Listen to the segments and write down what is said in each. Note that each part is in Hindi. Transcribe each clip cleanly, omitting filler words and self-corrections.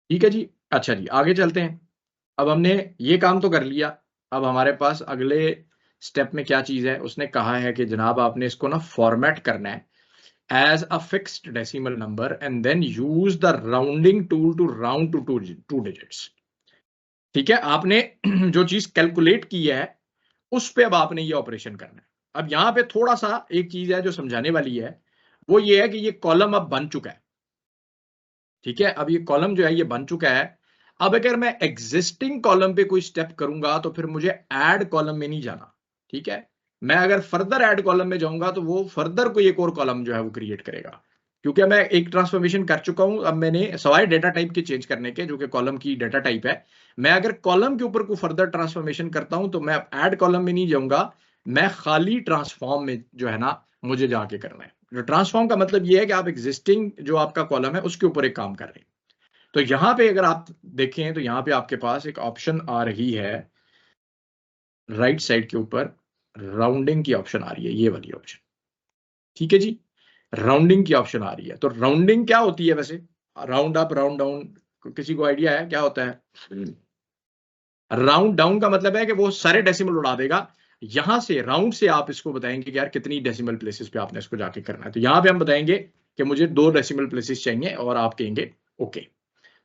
ठीक है जी। अच्छा जी, आगे चलते हैं। अब हमने ये काम तो कर लिया। अब हमारे पास अगले स्टेप में क्या चीज है, उसने कहा है कि जनाब आपने इसको ना फॉर्मेट करना है as a fixed decimal number and then use the rounding tool to round to two digits. ठीक है, आपने जो चीज कैलकुलेट की है उस पे अब आपने ये ऑपरेशन करना है। अब यहां पे थोड़ा सा एक चीज है जो समझाने वाली है, वो ये है कि ये कॉलम अब बन चुका है। ठीक है, अब ये कॉलम जो है ये बन चुका है। अब अगर मैं एग्जिस्टिंग कॉलम पे कोई स्टेप करूंगा तो फिर मुझे ऐड कॉलम में नहीं जाना। ठीक है, मैं अगर फर्दर ऐड कॉलम में जाऊंगा तो वो फर्दर कोई एक और कॉलम जो है वो क्रिएट करेगा, क्योंकि मैं एक ट्रांसफॉर्मेशन कर चुका हूं। अब मैंने सवाए डेटा टाइप के चेंज करने के, जो कि कॉलम की डेटा टाइप है, मैं अगर कॉलम के ऊपर कोई फर्दर ट्रांसफॉर्मेशन करता हूं तो मैं ऐड कॉलम में नहीं जाऊंगा, मैं खाली ट्रांसफॉर्म में जो है ना मुझे जाके करना है। जो ट्रांसफॉर्म का मतलब ये है कि आप एग्जिस्टिंग जो आपका कॉलम है उसके ऊपर एक काम कर रहे हैं। तो यहां पे अगर आप देखें तो यहां पे आपके पास एक ऑप्शन आ रही है राइट साइड के ऊपर, राउंडिंग की ऑप्शन आ रही है, ये वाली ऑप्शन। ठीक है जी, राउंडिंग की ऑप्शन आ रही है। तो राउंडिंग क्या होती है वैसे? राउंड अप, राउंड डाउन, किसी को आइडिया है क्या होता है? राउंड डाउन का मतलब है कि वो सारे डेसिमल उड़ा देगा। यहां से राउंड से आप इसको बताएंगे कि यार कितनी डेसिमल प्लेसेस पे आपने इसको जाके करना है। तो यहां पे हम बताएंगे कि मुझे 2 डेसिमल प्लेसेस चाहिए और आप कहेंगे ओके।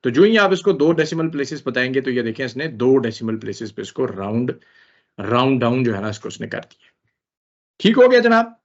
तो जो ही आप इसको 2 डेसिमल प्लेसेस बताएंगे तो ये देखें इसने 2 डेसिमल प्लेसेस पे इसको राउंड डाउन जो है ना इसको उसने कर दिया। ठीक हो गया जनाब।